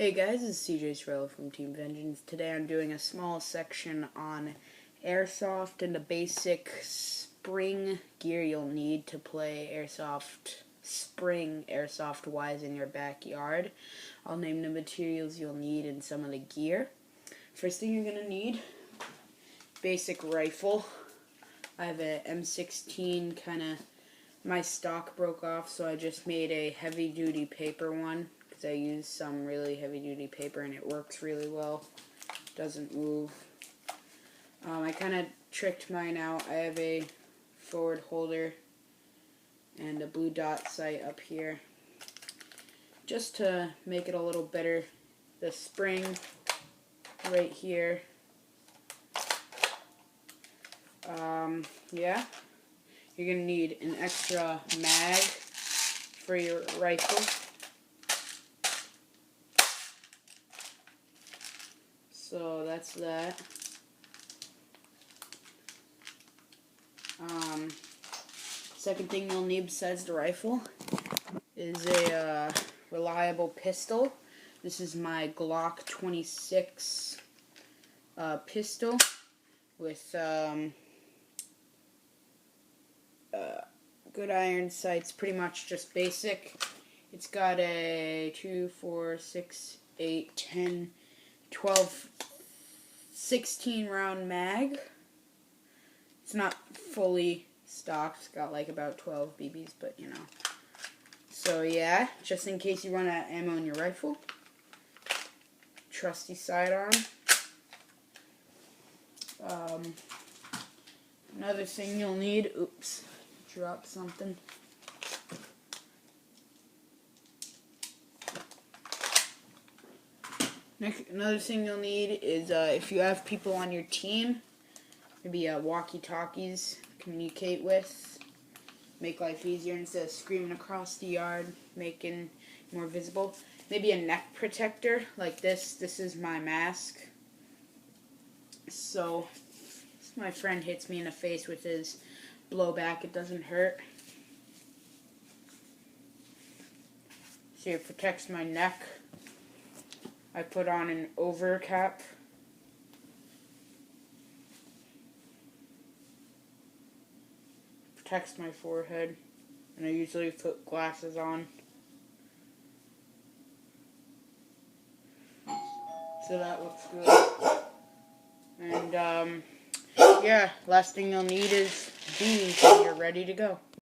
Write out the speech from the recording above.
Hey guys, it's CJ Sorello from Team Vengeance. Today I'm doing a small section on airsoft and the basic spring gear you'll need to play airsoft wise in your backyard. I'll name the materials you'll need and some of the gear. First thing you're going to need, basic rifle. I have a M16 my stock broke off, so I just made a heavy duty paper one. I use some really heavy duty paper and it works really well. Doesn't move. I kind of tricked mine out. I have a forward holder and a blue dot sight up here just to make it a little better. The spring right here. Yeah, you're gonna need an extra mag for your rifle. So that's that. Second thing you'll need besides the rifle is a reliable pistol. This is my Glock 26 pistol with good iron sights, pretty much just basic. It's got a 2, 4, 6, 8, 10, 12, 16 round mag. It's not fully stocked. It's got like about 12 BBs, but you know. So yeah, just in case you run out of ammo in your rifle. Trusty sidearm. Another thing you'll need, oops, dropped something. Another thing you'll need is if you have people on your team, maybe walkie-talkies to communicate with, make life easier instead of screaming across the yard, making more visible. Maybe a neck protector like this. This is my mask. So if my friend hits me in the face with his blowback, it doesn't hurt. So it protects my neck. I put on an overcap. Protects my forehead. And I usually put glasses on. So that looks good. And yeah, last thing you'll need is these and you're ready to go.